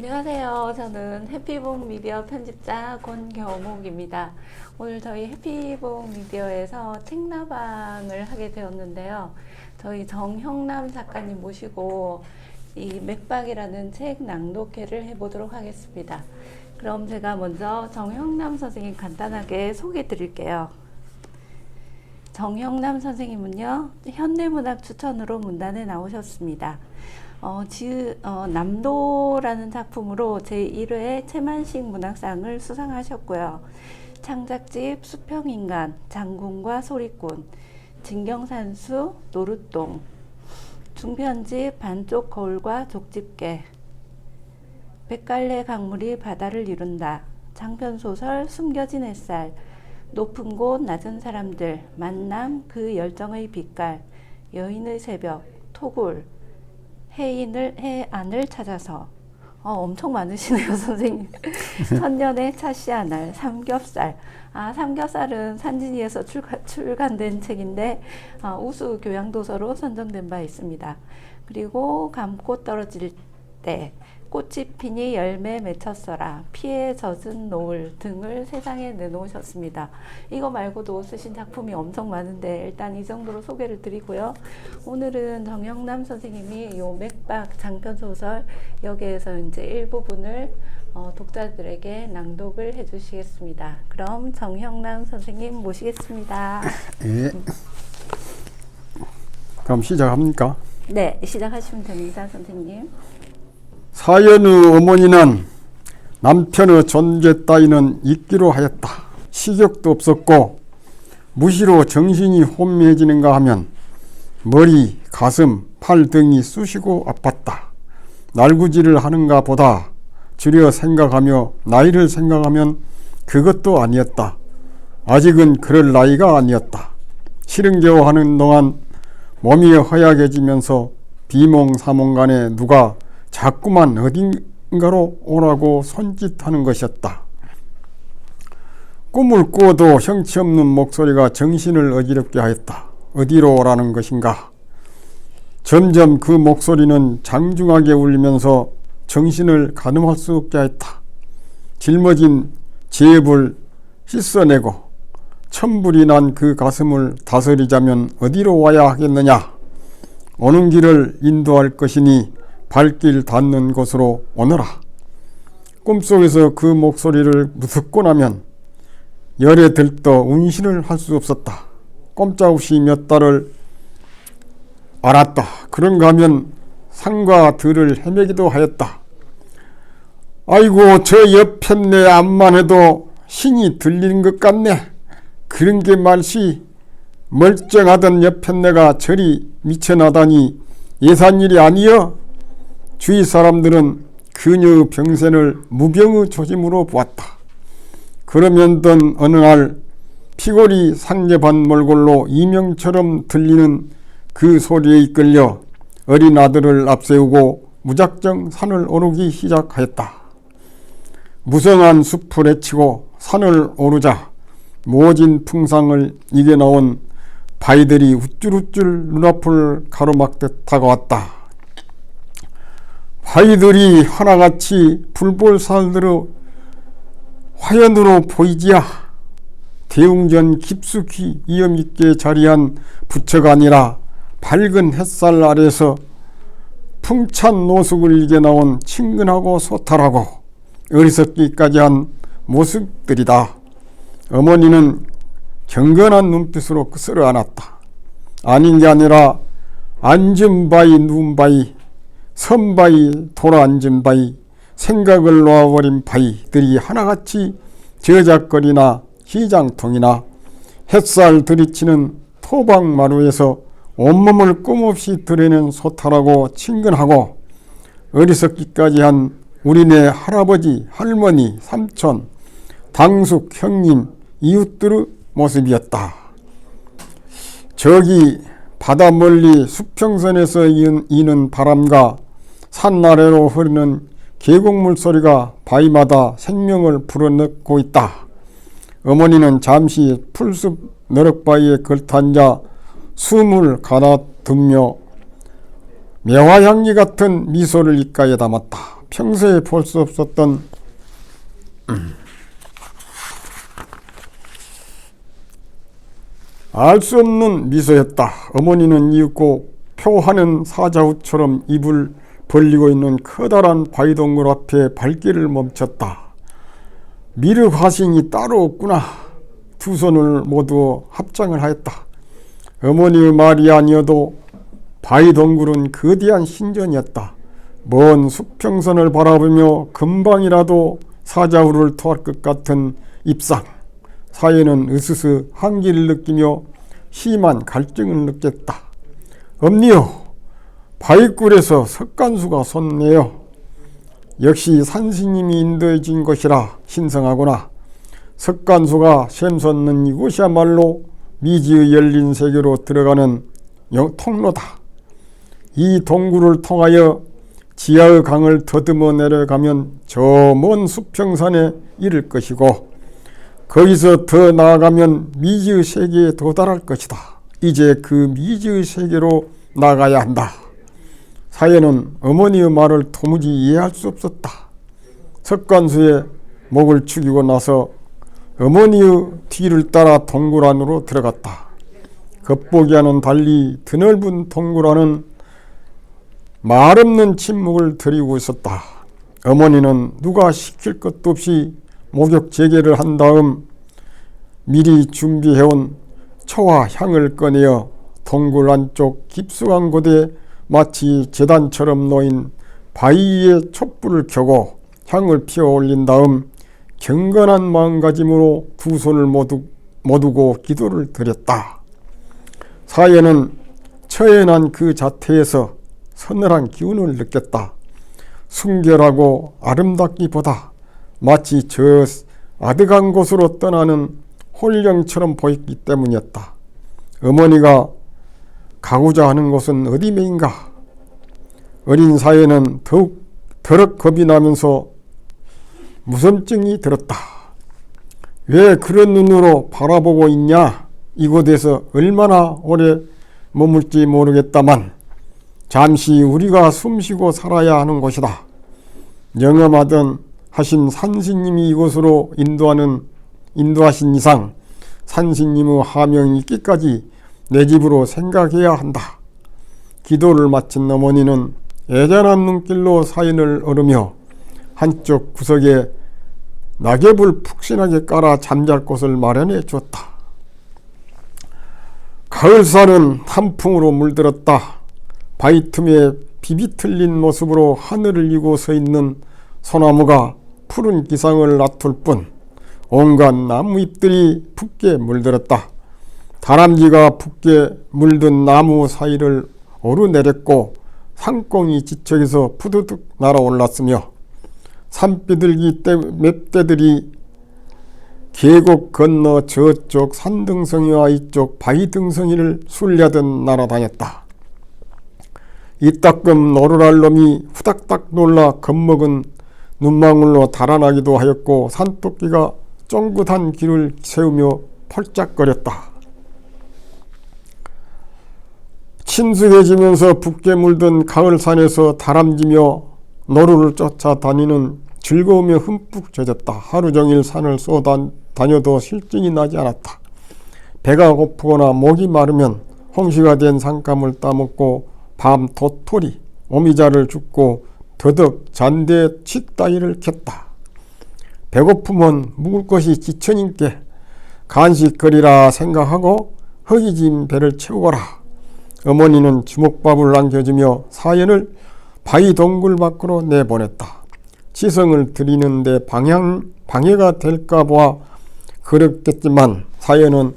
안녕하세요. 저는 해피북 미디어 편집자 권경옥입니다. 오늘 저희 해피북 미디어에서 책라방을 하게 되었는데요. 저희 정형남 작가님 모시고 이 맥박이라는 책 낭독회를 해보도록 하겠습니다. 그럼 제가 먼저 정형남 선생님 간단하게 소개해 드릴게요. 정형남 선생님은요, 현대문학 추천으로 문단에 나오셨습니다. 남도라는 작품으로 제1회 채만식 문학상을 수상하셨고요. 창작집 수평인간, 장군과 소리꾼, 진경산수, 노릇동, 중편집 반쪽 거울과 족집게, 백갈래 강물이 바다를 이룬다, 장편소설 숨겨진 햇살, 높은 곳 낮은 사람들, 만남 그 열정의 빛깔, 여인의 새벽, 토굴, 해안을 찾아서. 엄청 많으시네요, 선생님. 천년의 차시아날, 삼겹살. 삼겹살은 산진이에서 출간된 책인데 우수 교양도서로 선정된 바 있습니다. 그리고 감고 떨어질 때, 꽃이 피니 열매 맺혔어라, 피에 젖은 노을 등을 세상에 내놓으셨습니다. 이거 말고도 쓰신 작품이 엄청 많은데 일단 이 정도로 소개를 드리고요. 오늘은 정형남 선생님이 요 맥박 장편소설 여기에서 이제 일부분을 독자들에게 낭독을 해주시겠습니다. 그럼 정형남 선생님 모시겠습니다. 예. 그럼 시작합니까? 네, 시작하시면 됩니다, 선생님. 사연의 어머니는 남편의 존재 따위는 잊기로 하였다. 식욕도 없었고 무시로 정신이 혼미해지는가 하면 머리, 가슴, 팔 등이 쑤시고 아팠다. 날구지를 하는가 보다 줄여 생각하며 나이를 생각하면 그것도 아니었다. 아직은 그럴 나이가 아니었다. 싫은겨 하는 동안 몸이 허약해지면서 비몽사몽간에 누가 자꾸만 어딘가로 오라고 손짓하는 것이었다. 꿈을 꾸어도 형체 없는 목소리가 정신을 어지럽게 하였다. 어디로 오라는 것인가? 점점 그 목소리는 장중하게 울리면서 정신을 가늠할 수 없게 하였다. 짊어진 제압을 씻어내고 천불이 난 그 가슴을 다스리자면 어디로 와야 하겠느냐? 오는 길을 인도할 것이니 발길 닿는 곳으로 오너라. 꿈속에서 그 목소리를 듣고 나면 열에 들떠 운신을 할 수 없었다. 꼼짝없이 몇 달을 알았다. 그런가 하면 산과 들을 헤매기도 하였다. 아이고, 저 옆편네 앞만 해도 신이 들리는 것 같네. 그런 게 말시 멀쩡하던 옆편네가 저리 미쳐나다니 예산일이 아니여. 주위 사람들은 그녀의 병센을 무병의 조짐으로 보았다. 그러면던 어느 날 피골이 상접한 몰골로 이명처럼 들리는 그 소리에 이끌려 어린 아들을 앞세우고 무작정 산을 오르기 시작하였다. 무성한 숲을 헤치고 산을 오르자 모진 풍상을 이겨나온 바위들이 우쭐우쭐 눈앞을 가로막듯 다가왔다. 바위들이 하나같이 불볼살들의 화연으로 보이지야. 대웅전 깊숙이 위엄있게 자리한 부처가 아니라 밝은 햇살 아래서 풍찬 노숙을 이겨나온 친근하고 소탈하고 어리석기까지 한 모습들이다. 어머니는 경건한 눈빛으로 쓸어 안았다. 아닌 게 아니라 앉은 바위 누운 바위 선바위 돌아앉은 바위 생각을 놓아버린 바위들이 하나같이 저작거리나 시장통이나 햇살 들이치는 토박마루에서 온몸을 꼼없이 드러내는 소탈하고 친근하고 어리석기까지 한 우리네 할아버지, 할머니, 삼촌, 당숙, 형님, 이웃들의 모습이었다. 저기 바다 멀리 수평선에서 이는 바람과 산 아래로 흐르는 계곡물 소리가 바위마다 생명을 불어넣고 있다. 어머니는 잠시 풀숲 너럭바위에 걸터앉아 숨을 가다듬며 매화향기 같은 미소를 입가에 담았다. 평소에 볼 수 없었던 알 수 없는 미소였다. 어머니는 이윽고 표하는 사자후처럼 입을 벌리고 있는 커다란 바위동굴 앞에 발길을 멈췄다. 미륵화신이 따로 없구나. 두 손을 모두 합장을 하였다. 어머니의 말이 아니어도 바위동굴은 거대한 신전이었다. 먼 수평선을 바라보며 금방이라도 사자후를 토할 것 같은 입상. 사회는 으스스 한기를 느끼며 심한 갈증을 느꼈다. 엄니요, 바위굴에서 석간수가 솟네요. 역시 산스님이 인도해 준 것이라 신성하구나. 석간수가 샘솟는 이곳이야말로 미지의 열린 세계로 들어가는 통로다. 이 동굴을 통하여 지하의 강을 더듬어 내려가면 저 먼 수평산에 이를 것이고 거기서 더 나아가면 미지의 세계에 도달할 것이다. 이제 그 미지의 세계로 나가야 한다. 사회는 어머니의 말을 도무지 이해할 수 없었다. 석간수의 목을 축이고 나서 어머니의 뒤를 따라 동굴 안으로 들어갔다. 겉보기와는 달리 드넓은 동굴 안은 말없는 침묵을 들이고 있었다. 어머니는 누가 시킬 것도 없이 목욕 재개를 한 다음 미리 준비해온 초와 향을 꺼내어 동굴 안쪽 깊숙한 곳에 마치 제단처럼 놓인 바위 위에 촛불을 켜고 향을 피워 올린 다음 경건한 마음가짐으로 두 손을 모두고 기도를 드렸다. 사회는 처연한 그 자태에서 서늘한 기운을 느꼈다. 순결하고 아름답기보다 마치 저 아득한 곳으로 떠나는 홀령처럼 보였기 때문이었다. 어머니가 가고자 하는 곳은 어디매인가? 어린 사회는 더욱 더럭 겁이 나면서 무섭증이 들었다. 왜 그런 눈으로 바라보고 있냐? 이곳에서 얼마나 오래 머물지 모르겠다만 잠시 우리가 숨쉬고 살아야 하는 곳이다. 영험하던 하신 산신님이 이곳으로 인도하신 이상 산신님의 하명이 있기까지 내 집으로 생각해야 한다. 기도를 마친 어머니는 애잔한 눈길로 사인을 얼으며 한쪽 구석에 낙엽을 푹신하게 깔아 잠잘 곳을 마련해 주었다. 가을살은 한풍으로 물들었다. 바위 틈에 비비틀린 모습으로 하늘을 이고 서 있는 소나무가 푸른 기상을 나툴 뿐 온갖 나무잎들이 붓게 물들었다. 다람쥐가 붓게 물든 나무 사이를 오르내렸고 상공이 지척에서 푸드득 날아올랐으며 산비둘기 멧돼들이 계곡 건너 저쪽 산등성이와 이쪽 바위등성이를 순례하듯 날아다녔다. 이따금 노르랄 놈이 후닥닥 놀라 겁먹은 눈망울로 달아나기도 하였고 산토끼가 쫑긋한 길을 세우며 펄짝거렸다. 친숙해지면서 붓게 물든 가을산에서 다람쥐며 노루를 쫓아다니는 즐거움에 흠뻑 젖었다. 하루 종일 산을 쏘다녀도 실증이 나지 않았다. 배가 고프거나 목이 마르면 홍시가 된 산감을 따먹고 밤 도토리, 오미자를 줍고 더덕, 잔대, 칡따위를 켰다. 배고프면 묵을 것이 지천인께 간식거리라 생각하고 허기진 배를 채우거라. 어머니는 주먹밥을 안겨주며 사연을 바위 동굴 밖으로 내보냈다. 치성을 드리는데 방해가 될까 봐 그렇겠지만 사연은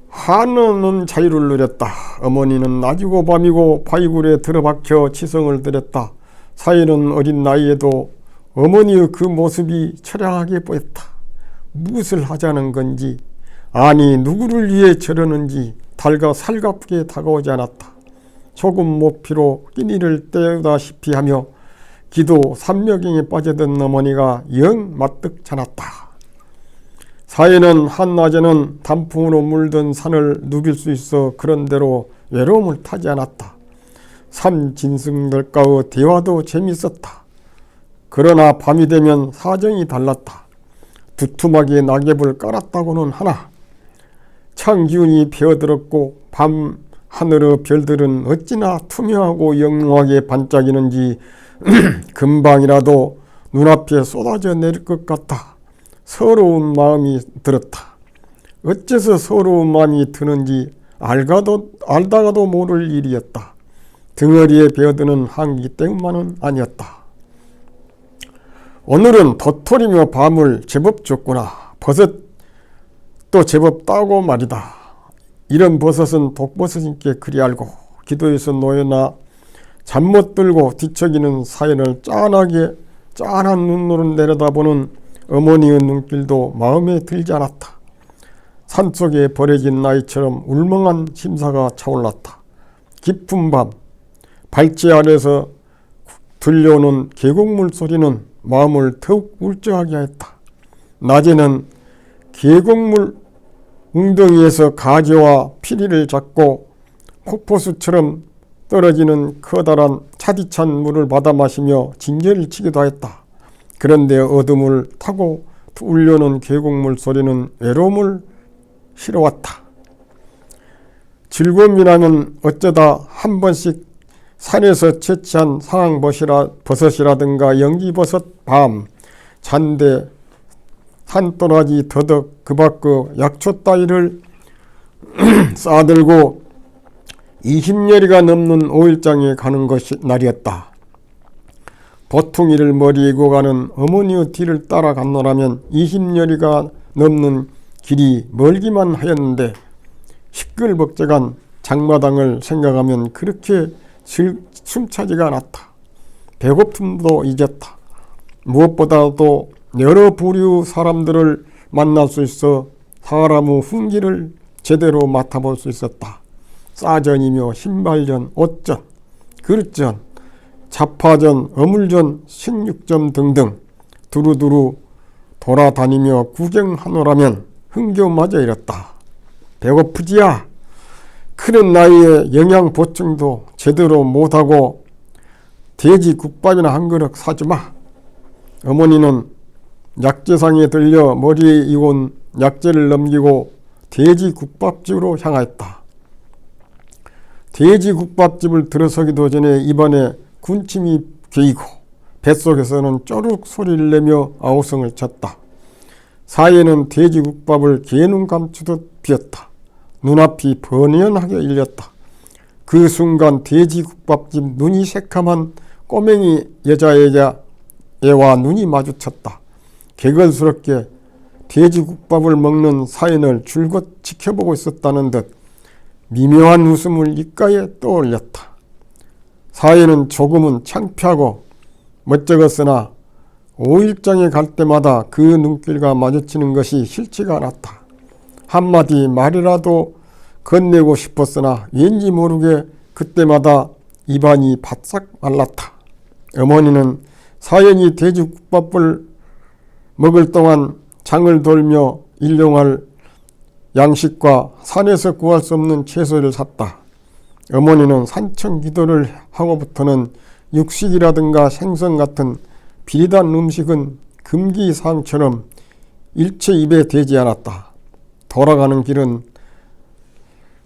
한없는 자유를 누렸다. 어머니는 낮이고 밤이고 바위굴에 들어박혀 치성을 드렸다. 사연은 어린 나이에도 어머니의 그 모습이 처량하게 보였다. 무엇을 하자는 건지, 아니 누구를 위해 저러는지 살갑게 다가오지 않았다. 조금 모피로 끼니를 때우다시피 하며 기도 삼매경에 빠져든 어머니가 영 마뜩 자났다. 사인은 한낮에는 단풍으로 물든 산을 누빌 수 있어 그런대로 외로움을 타지 않았다. 삼진승들과의 대화도 재밌었다. 그러나 밤이 되면 사정이 달랐다. 두툼하게 낙엽을 깔았다고는 하나 찬 기운이 배어들었고 밤 하늘의 별들은 어찌나 투명하고 영롱하게 반짝이는지 금방이라도 눈앞에 쏟아져 내릴 것 같아 서러운 마음이 들었다. 어째서 서러운 마음이 드는지 알다가도 모를 일이었다. 등허리에 배어드는 한기 때문만은 아니었다. 오늘은 도토리며 밤을 제법 줬구나. 버섯도 제법 따고 말이다. 이런 버섯은 독버섯인께 그리 알고 기도에서 놓여나 잠 못 들고 뒤척이는 사연을 짠한 눈으로 내려다보는 어머니의 눈길도 마음에 들지 않았다. 산속에 버려진 나이처럼 울멍한 심사가 차올랐다. 깊은 밤 발제 아래서 들려오는 계곡물 소리는 마음을 더욱 울적하게 했다. 낮에는 계곡물 웅덩이에서 가지와 피리를 잡고 폭포수처럼 떨어지는 커다란 차디찬 물을 받아 마시며 진저를 치기도 했다. 그런데 어둠을 타고 울려오는 계곡물 소리는 외로움을 실어왔다. 즐거움이라면 어쩌다 한 번씩 산에서 채취한 상황버섯이라든가 연기버섯, 밤, 잔대, 산도라지, 더덕, 그 밖의 약초 따위를 싸들고 20여리가 넘는 5일장에 가는 것이 날이었다. 보퉁이를 머리에 이고 가는 어머니의 뒤를 따라 갔노라면 20여리가 넘는 길이 멀기만 하였는데 시끌벅적한 장마당을 생각하면 그렇게 숨차지가 않았다. 배고픔도 잊었다. 무엇보다도 여러 부류 사람들을 만날 수 있어 사람의 훈기를 제대로 맡아볼 수 있었다. 싸전이며 신발전, 옷전, 그릇전, 잡화전, 어물전, 식육점 등등 두루두루 돌아다니며 구경하노라면 흥겨움마저 잃었다. 배고프지야. 크는 나이에 영양 보충도 제대로 못하고 돼지 국밥이나 한 그릇 사주마. 어머니는 약재상에 들려 머리에 이온 약재를 넘기고 돼지 국밥집으로 향하였다. 돼지 국밥집을 들어서기도 전에 입안에 군침이 괴이고 뱃속에서는 쪼르륵 소리를 내며 아우성을 쳤다. 사이에는 돼지 국밥을 개눈 감추듯 비었다. 눈앞이 번연하게 일렸다. 그 순간 돼지 국밥집 눈이 새카만 꼬맹이 여자애와 눈이 마주쳤다. 개걸스럽게 돼지국밥을 먹는 사연을 줄곧 지켜보고 있었다는 듯 미묘한 웃음을 입가에 떠올렸다. 사연은 조금은 창피하고 멋쩍었으나 5일장에 갈 때마다 그 눈길과 마주치는 것이 싫지가 않았다. 한마디 말이라도 건네고 싶었으나 왠지 모르게 그때마다 입안이 바싹 말랐다. 어머니는 사연이 돼지국밥을 먹을 동안 장을 돌며 일용할 양식과 산에서 구할 수 없는 채소를 샀다. 어머니는 산청 기도를 하고부터는 육식이라든가 생선 같은 비리단 음식은 금기사항처럼 일체 입에 대지 않았다. 돌아가는 길은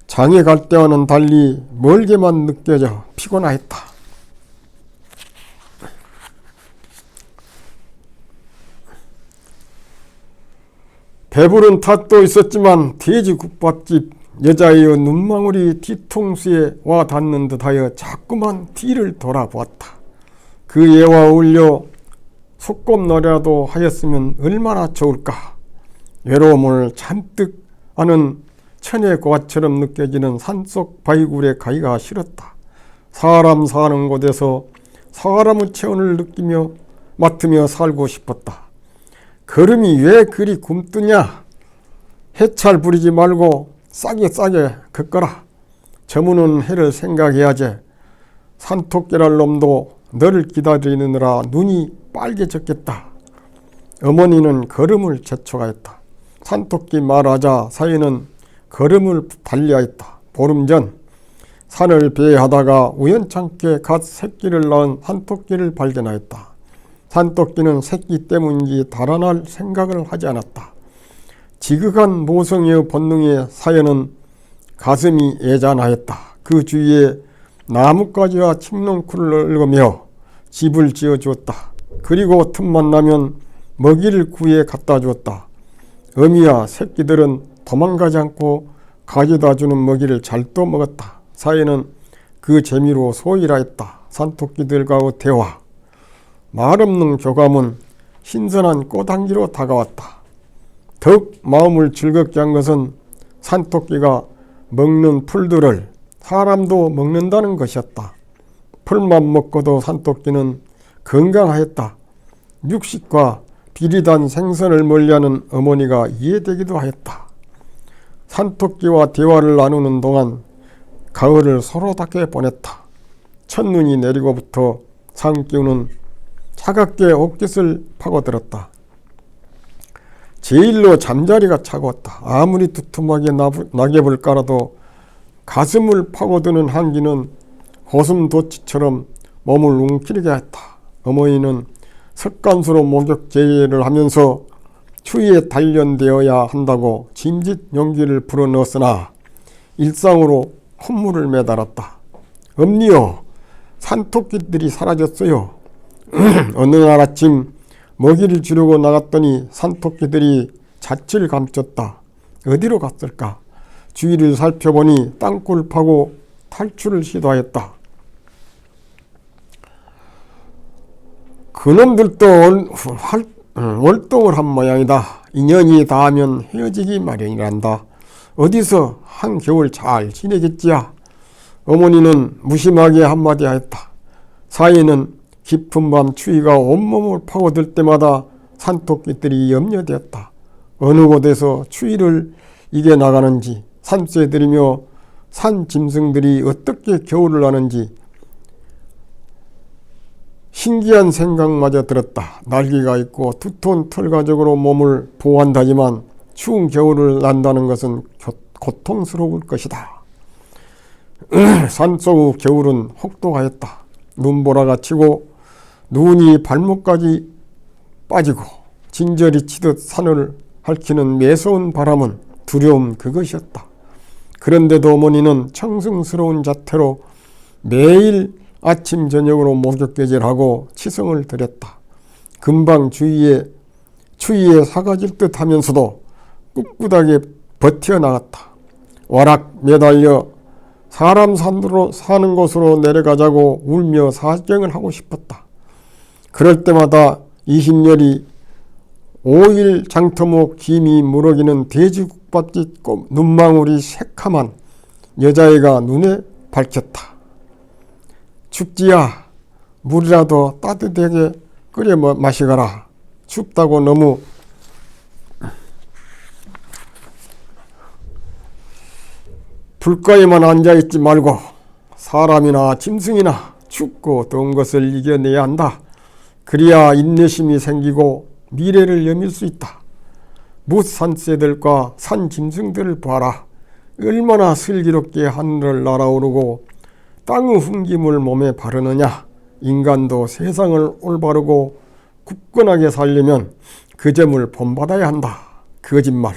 장에 갈 때와는 달리 멀게만 느껴져 피곤하였다. 배부른 탓도 있었지만 돼지국밥집 여자의 눈망울이 뒤통수에 와 닿는 듯하여 자꾸만 뒤를 돌아보았다. 그 애와 어울려 소꿉놀이라도 하였으면 얼마나 좋을까. 외로움을 잔뜩 아는 천혜고아처럼 느껴지는 산속 바위굴에 가기가 싫었다. 사람 사는 곳에서 사람의 체온을 맡으며 살고 싶었다. 걸음이 왜 그리 굼뜨냐. 해찰 부리지 말고 싸게 걷거라. 저무는 해를 생각해야지. 산토끼랄 놈도 너를 기다리느라 눈이 빨개졌겠다. 어머니는 걸음을 재촉하였다. 산토끼 말하자 사이는 걸음을 달리하였다. 보름 전 산을 배회하다가 우연찮게 갓 새끼를 낳은 산토끼를 발견하였다. 산토끼는 새끼 때문인지 달아날 생각을 하지 않았다. 지극한 모성의 본능에 사연은 가슴이 애잔하였다. 그 주위에 나뭇가지와 칡넝쿨을 얽으며 집을 지어주었다. 그리고 틈만 나면 먹이를 구해 갖다 주었다. 어미와 새끼들은 도망가지 않고 가져다 주는 먹이를 잘 떠먹었다. 사연은 그 재미로 소일하였다. 산토끼들과의 대화, 말없는 교감은 신선한 꽃향기로 다가왔다. 더욱 마음을 즐겁게 한 것은 산토끼가 먹는 풀들을 사람도 먹는다는 것이었다. 풀만 먹고도 산토끼는 건강하였다. 육식과 비리단 생선을 멀리하는 어머니가 이해되기도 하였다. 산토끼와 대화를 나누는 동안 가을을 서로답게 보냈다. 첫눈이 내리고부터 산기운은 차갑게 옷깃을 파고들었다. 제일로 잠자리가 차가웠다. 아무리 두툼하게 낙엽을 깔아도 가슴을 파고드는 한기는 고슴도치처럼 몸을 웅크리게 했다. 어머니는 석간수로 목욕 제의를 하면서 추위에 단련되어야 한다고 짐짓 용기를 불어넣었으나 일상으로 콧물을 매달았다. 엄니요, 산토끼들이 사라졌어요. 어느 날 아침 먹이를 주려고 나갔더니 산토끼들이 잣을 감췄다. 어디로 갔을까? 주위를 살펴보니 땅굴 파고 탈출을 시도하였다. 그놈들도 월동을 한 모양이다. 인연이 닿으면 헤어지기 마련이란다. 어디서 한겨울 잘 지내겠지야. 어머니는 무심하게 한마디 하였다. 사이는 깊은 밤 추위가 온몸을 파고들 때마다 산토끼들이 염려되었다. 어느 곳에서 추위를 이겨나가는지, 산새들이며 산짐승들이 어떻게 겨울을 나는지 신기한 생각마저 들었다. 날개가 있고 두터운 털 가죽으로 몸을 보호한다지만 추운 겨울을 난다는 것은 고통스러울 것이다. 산속 겨울은 혹독하였다. 눈보라가 치고 눈이 발목까지 빠지고 진저리 치듯 산을 핥히는 매서운 바람은 두려움 그것이었다. 그런데도 어머니는 청승스러운 자태로 매일 아침 저녁으로 목욕개질하고 치성을 드렸다. 금방 추위에 사가질 듯 하면서도 꿋꿋하게 버텨나갔다. 와락 매달려 사람 사는 곳으로 내려가자고 울며 사정을 하고 싶었다. 그럴 때마다 20열이 5일 장터목 김이 무럭이는 돼지국밥집 눈망울이 새카만 여자애가 눈에 밝혔다. 춥지야. 물이라도 따뜻하게 끓여 마시거라. 춥다고 너무 불가에만 앉아있지 말고 사람이나 짐승이나 춥고 더운 것을 이겨내야 한다. 그래야 인내심이 생기고 미래를 여밀 수 있다. 무산새들과 산짐승들을 봐라. 얼마나 슬기롭게 하늘을 날아오르고 땅의 흥김을 몸에 바르느냐. 인간도 세상을 올바르고 굳건하게 살려면 그 점을 본받아야 한다. 거짓말.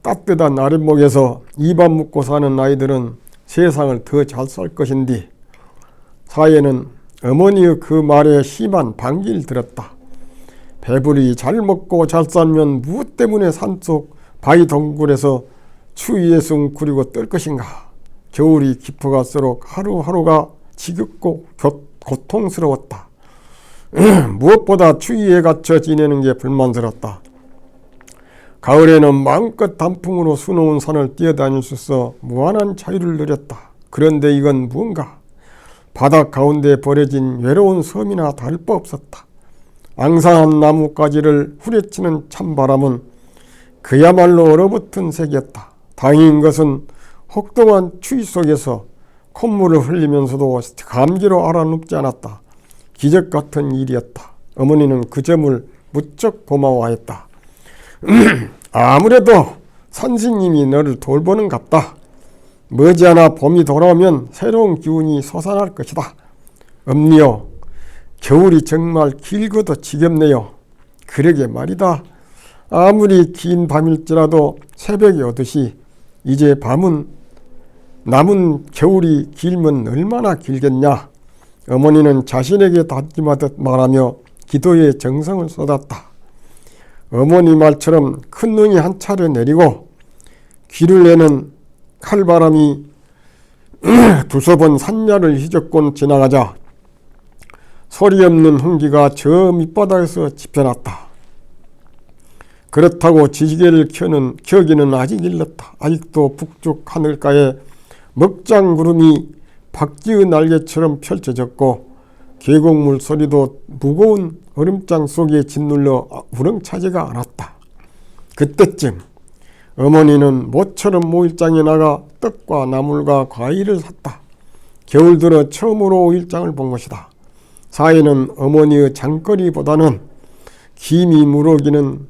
따뜻한 아랫목에서 입안 묶고 사는 아이들은 세상을 더 잘 살 것인데 사회는 어머니의 그 말에 심한 반기를 들었다. 배불리 잘 먹고 잘 살면 무엇 때문에 산속 바위 동굴에서 추위에서 웅크리고 떨 것인가. 겨울이 깊어갈수록 하루하루가 지겹고 고통스러웠다. 무엇보다 추위에 갇혀 지내는 게 불만스럽다. 가을에는 마음껏 단풍으로 수놓은 산을 뛰어다닐 수 있어 무한한 자유를 누렸다. 그런데 이건 무언가? 바닥 가운데 버려진 외로운 섬이나 다를 바 없었다. 앙상한 나뭇가지를 후려치는 찬바람은 그야말로 얼어붙은 색이었다. 다행인 것은 혹독한 추위 속에서 콧물을 흘리면서도 감기로 알아눕지 않았다. 기적 같은 일이었다. 어머니는 그 점을 무척 고마워했다. 아무래도 선생님이 너를 돌보는 갑다. 머지않아 봄이 돌아오면 새로운 기운이 솟아날 것이다. 엄니요, 겨울이 정말 길고도 지겹네요. 그러게 말이다. 아무리 긴 밤일지라도 새벽이 오듯이 이제 밤은 남은 겨울이 길면 얼마나 길겠냐. 어머니는 자신에게 다짐하듯 말하며 기도에 정성을 쏟았다. 어머니 말처럼 큰 눈이 한 차례 내리고 귀를 내는 칼바람이 두서 번 산야를 휘젓곤 지나가자 소리 없는 흥기가 저 밑바닥에서 집혀났다. 그렇다고 지지개를 켜기는 아직 일렀다. 아직도 북쪽 하늘가에 먹장구름이 박쥐의 날개처럼 펼쳐졌고 계곡물 소리도 무거운 얼음장 속에 짓눌러 우렁차지가 않았다. 그때쯤 어머니는 모처럼 오일장에 나가 떡과 나물과 과일을 샀다. 겨울 들어 처음으로 오일장을 본 것이다. 사이는 어머니의 장거리보다는 김이 무르기는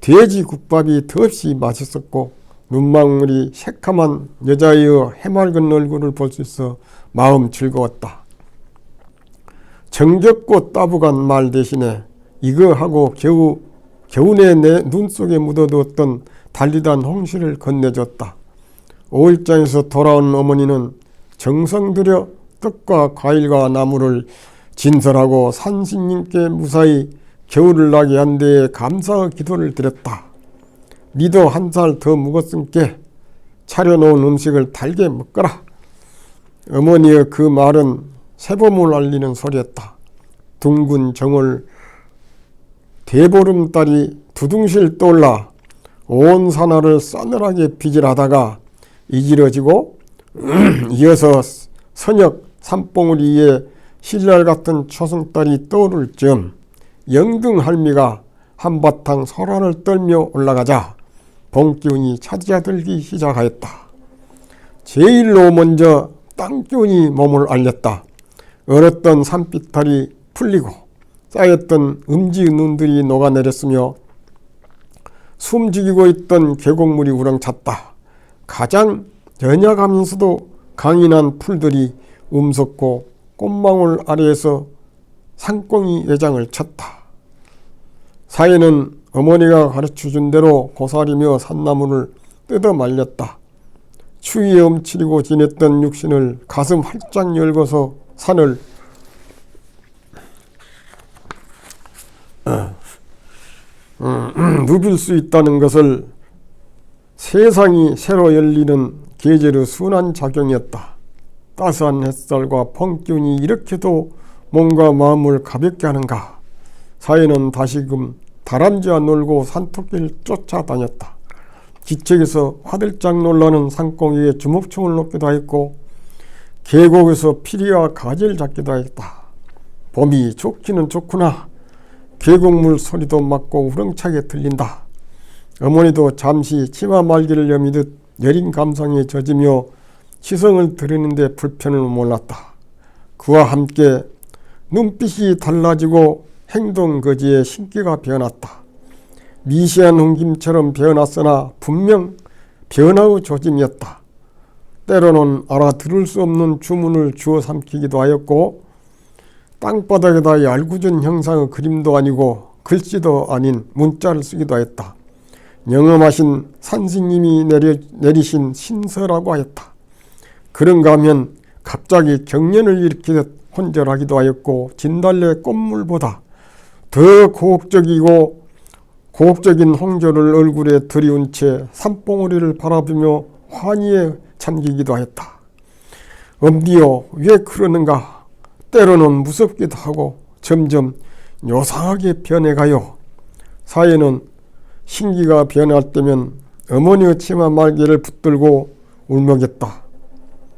돼지국밥이 더없이 맛있었고 눈망울이 새카만 여자의 해맑은 얼굴을 볼 수 있어 마음 즐거웠다. 정겹고 따분한 말 대신에 이거 하고 겨우내 내 눈 속에 묻어두었던 달리단 홍시를 건네줬다. 오일장에서 돌아온 어머니는 정성 들여 떡과 과일과 나물을 진설하고 산신님께 무사히 겨울을 나게 한 데에 감사의 기도를 드렸다. 니도 한 살 더 묵었음께 차려놓은 음식을 달게 먹거라. 어머니의 그 말은 새봄을 알리는 소리였다. 둥근 정월 대보름달이 두둥실 떠올라 온 산하를 싸늘하게 비질하다가 이지러지고 이어서 선역 산봉우리 위에 신랄 같은 초승달이 떠오를 즈음 영등할미가 한바탕 소란을 떨며 올라가자 봄기운이 찾아들기 시작하였다. 제일로 먼저 땅기운이 몸을 알렸다. 얼었던 산비탈이 풀리고 쌓였던 음지의 눈들이 녹아내렸으며 숨죽이고 있던 계곡물이 우렁찼다. 가장 연약하면서도 강인한 풀들이 움섰고 꽃망울 아래에서 상꽁이 외장을 쳤다. 사이는 어머니가 가르쳐준 대로 고사리며 산나무를 뜯어 말렸다. 추위에 움츠리고 지냈던 육신을 가슴 활짝 열고서 산을 누빌 수 있다는 것을 세상이 새로 열리는 계절의 순한 작용이었다. 따스한 햇살과 봄기운이 이렇게도 몸과 마음을 가볍게 하는가. 사회는 다시금 다람쥐와 놀고 산토끼를 쫓아다녔다. 기슭에서 화들짝 놀라는 산꽁이에 주먹총을 놓기도 했고 계곡에서 피리와 가지를 잡기도 했다. 봄이 좋기는 좋구나. 계곡물 소리도 맑고 우렁차게 들린다. 어머니도 잠시 치마 말기를 여미듯 여린 감상에 젖으며 시성을 들이는데 불편을 몰랐다. 그와 함께 눈빛이 달라지고 행동 거지의 신기가 변했다. 미시한 홍김처럼 변했으나 분명 변화의 조짐이었다. 때로는 알아들을 수 없는 주문을 주워 삼키기도 하였고 땅바닥에다 얄궂은 형상의 그림도 아니고 글씨도 아닌 문자를 쓰기도 하였다. 영험하신 산신님이 내리신 신서라고 하였다. 그런가 하면 갑자기 경련을 일으키듯 혼절하기도 하였고 진달래 꽃물보다 더 고혹적인 홍조를 얼굴에 들이운 채 산봉우리를 바라보며 환희에 잠기기도 하였다. 엄니여 왜 그러는가. 때로는 무섭기도 하고 점점 요상하게 변해가요. 사회는 신기가 변할 때면 어머니의 치마 말개를 붙들고 울먹였다.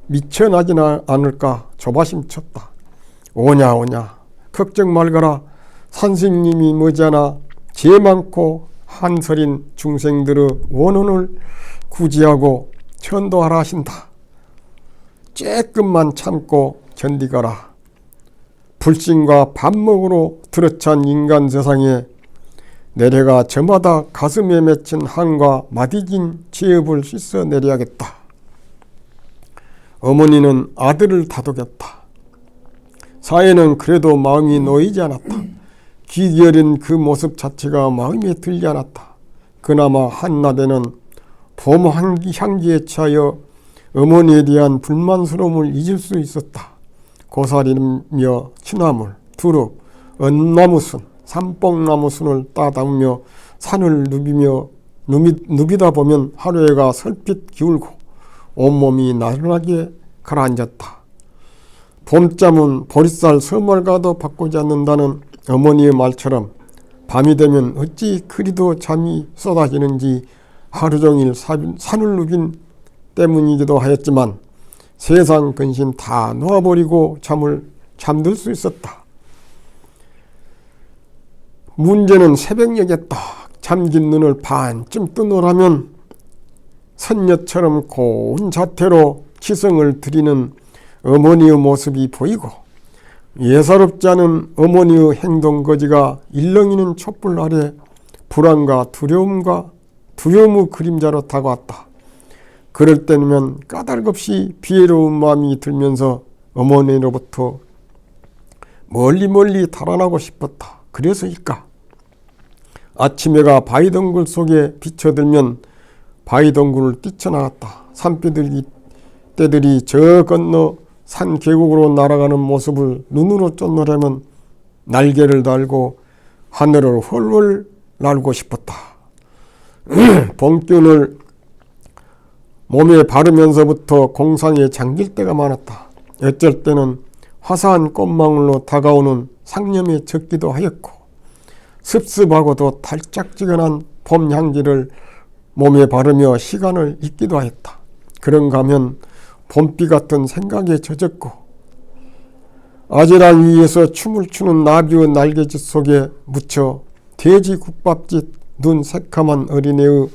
미쳐나지나 않을까 조바심쳤다. 오냐 걱정 말거라. 선생님이 머지않아 죄 많고 한설인 중생들의 원혼을 구제하고 천도하라 하신다. 쬐끔만 참고 견디거라. 불신과 반목으로 들어찬 인간 세상에 내려가 저마다 가슴에 맺힌 한과 마디진 지엽을 씻어 내려야겠다. 어머니는 아들을 다독였다. 사회는 그래도 마음이 놓이지 않았다. 귀 여린 그 모습 자체가 마음에 들지 않았다. 그나마 한나대는 봄 향기에 취하여 어머니에 대한 불만스러움을 잊을 수 있었다. 고사리며 취나물, 두릅, 은나무순, 삼뽕나무순을 따다우며 산을 누비다 보면 하루해가 설핏 기울고 온몸이 나른하게 가라앉았다. 봄잠은 보리쌀 서멀가도 바꾸지 않는다는 어머니의 말처럼 밤이 되면 어찌 그리도 잠이 쏟아지는지 하루 종일 산을 누빈 때문이기도 하였지만 세상 근심 다 놓아버리고 잠들 수 있었다. 문제는 새벽녘에 딱 잠긴 눈을 반쯤 뜨노라면 선녀처럼 고운 자태로 치성을 드리는 어머니의 모습이 보이고 예사롭지 않은 어머니의 행동거지가 일렁이는 촛불 아래 불안과 두려움의 그림자로 다가왔다. 그럴 때면 까닭없이 비애로운 마음이 들면서 어머니로부터 멀리 달아나고 싶었다. 그래서일까? 아침해가 바위덩굴 속에 비쳐들면 바위덩굴을 뛰쳐나갔다. 산비둘기떼들이 저 건너 산 계곡으로 날아가는 모습을 눈으로 쫓느라면 날개를 달고 하늘을 훨훨 날고 싶었다. 봄기운을 몸에 바르면서부터 공상에 잠길 때가 많았다. 어쩔 때는 화사한 꽃망울로 다가오는 상념에 젖기도 하였고 습습하고도 달짝지근한 봄 향기를 몸에 바르며 시간을 잊기도 하였다. 그런가 하면 봄비 같은 생각에 젖었고 아지랑 위에서 춤을 추는 나비의 날개짓 속에 묻혀 돼지 국밥짓 눈 새카만 어린애의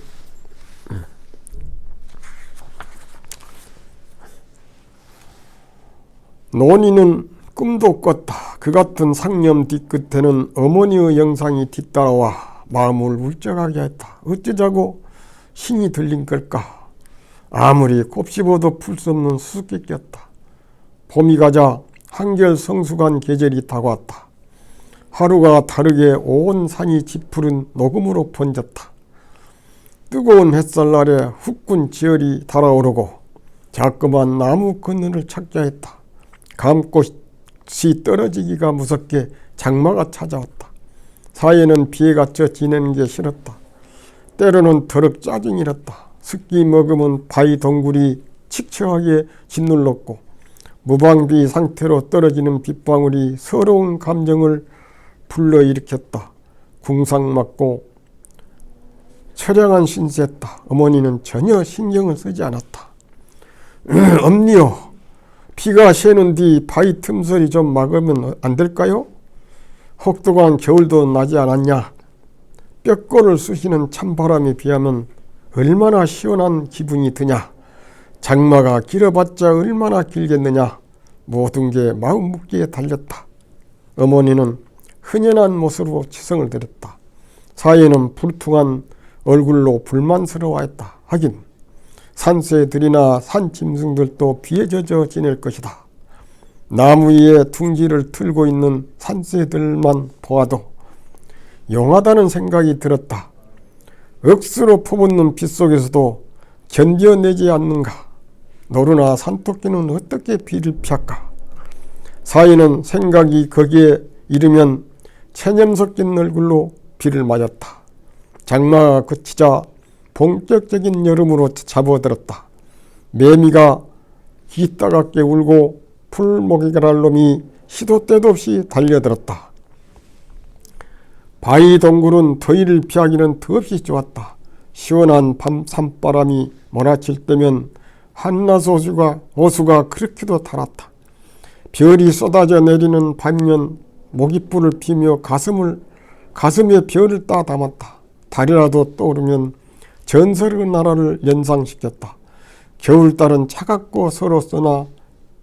논이는 꿈도 꿨다. 그 같은 상념 뒤끝에는 어머니의 영상이 뒤따라와 마음을 울적하게 했다. 어쩌자고 신이 들린 걸까? 아무리 곱씹어도 풀 수 없는 수수께끼였다. 봄이 가자 한결 성숙한 계절이 다가왔다. 하루가 다르게 온 산이 짙푸른 녹음으로 번졌다. 뜨거운 햇살 아래 후끈 지열이 달아오르고 자그마한 나무 그늘을 찾게 했다. 감꽃이 떨어지기가 무섭게 장마가 찾아왔다. 사이에는 비에 갇혀 지내는 게 싫었다. 때로는 더럽 짜증이 났다. 습기 머금은 바위 덩굴이 칙칙하게 짓눌렀고 무방비 상태로 떨어지는 빗방울이 서러운 감정을 불러일으켰다. 궁상맞고 처량한 신세였다. 어머니는 전혀 신경을 쓰지 않았다. 엄니요, 비가 새는 뒤 바위 틈소리 좀 막으면 안 될까요? 혹독한 겨울도 나지 않았냐? 뼈골을 쑤시는 찬바람에 비하면 얼마나 시원한 기분이 드냐? 장마가 길어봤자 얼마나 길겠느냐? 모든 게 마음 묵기에 달렸다. 어머니는 흔연한 모습으로 치성을 드렸다. 사이에는 불퉁한 얼굴로 불만스러워했다. 하긴 산새들이나 산짐승들도 비에 젖어 지낼 것이다. 나무 위에 둥지를 틀고 있는 산새들만 보아도 용하다는 생각이 들었다. 억수로 퍼붓는 빗속에서도 견뎌내지 않는가? 노루나 산토끼는 어떻게 비를 피할까? 사이는 생각이 거기에 이르면 체념 섞인 얼굴로 비를 맞았다. 장마가 그치자 본격적인 여름으로 잡아들었다. 매미가 귀 따갑게 울고 풀모기갈 놈이 시도 때도 없이 달려들었다. 바위 동굴은 더위를 피하기는 더없이 좋았다. 시원한 밤 산바람이 몰아칠 때면 한낮 호수가 그렇게도 달았다. 별이 쏟아져 내리는 밤이면 모깃불을 피며 가슴에 별을 따 담았다. 달이라도 떠오르면 전설의 나라를 연상시켰다. 겨울달은 차갑고 서러웠으나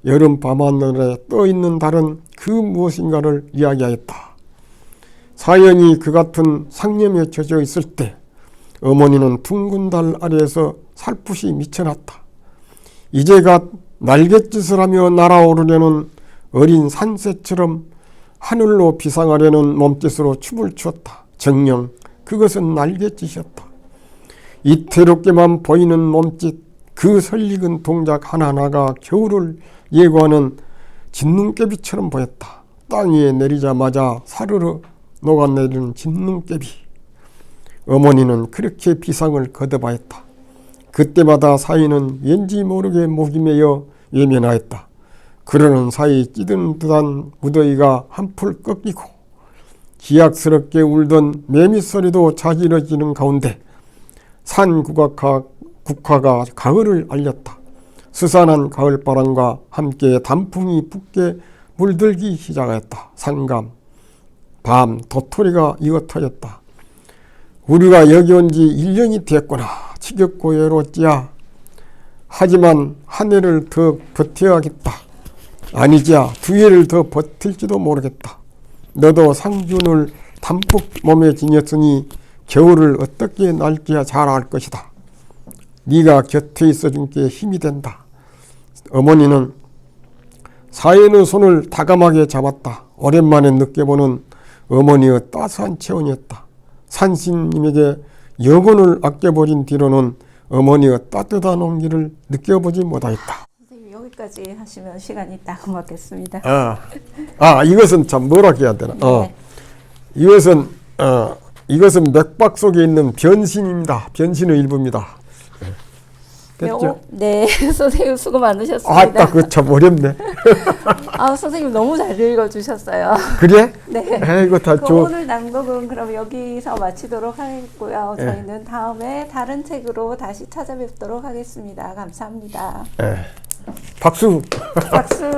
여름 밤하늘에 떠있는 달은 그 무엇인가를 이야기하였다. 사연이 그 같은 상념에 젖어 있을 때 어머니는 둥근 달 아래에서 살풋이 미쳐났다. 이제가 날갯짓을 하며 날아오르려는 어린 산새처럼 하늘로 비상하려는 몸짓으로 춤을 추었다. 정녕 그것은 날갯짓이었다. 이태롭게만 보이는 몸짓, 그 설익은 동작 하나하나가 겨울을 예고하는 진눈깨비처럼 보였다. 땅 위에 내리자마자 사르르 녹아내리는 진눈깨비. 어머니는 그렇게 비상을 거듭하였다. 그때마다 사위는 왠지 모르게 목이 메어 외면하였다. 그러는 사이 찌든 듯한 무더위가 한풀 꺾이고 기약스럽게 울던 매미소리도 자지러지는 가운데 산 국화가 가을을 알렸다. 스산한 가을바람과 함께 단풍이 붓게 물들기 시작하였다. 상감, 밤, 도토리가 이어 터졌다. 우리가 여기 온 지 1년이 됐구나. 지겹고 외롭지야. 하지만 한 해를 더 버텨야겠다. 아니지야, 2해를 더 버틸지도 모르겠다. 너도 상준을 담뿍 몸에 지녔으니 겨울을 어떻게 날지야 잘 알 것이다. 네가 곁에 있어준 게 힘이 된다. 어머니는 사연의 손을 다감하게 잡았다. 오랜만에 느껴보는 어머니의 따스한 체온이었다. 산신님에게 영혼을 아껴버린 뒤로는 어머니의 따뜻한 온기를 느껴보지 못하였다. 선생님 여기까지 하시면 시간이 딱 맞겠습니다. 이것은 참 뭐라 해야 되나? 네. 이것은 맥박 속에 있는 변신입니다. 변신의 일부입니다. 됐죠? 네, 선생님 수고 많으셨습니다. 아따, 그 참 어렵네. 선생님 너무 잘 읽어주셨어요. 그래? 네. 이거 다 오늘 낭독은 그럼 여기서 마치도록 하겠고요. 저희는 다음에 다른 책으로 다시 찾아뵙도록 하겠습니다. 감사합니다. 박수. 박수.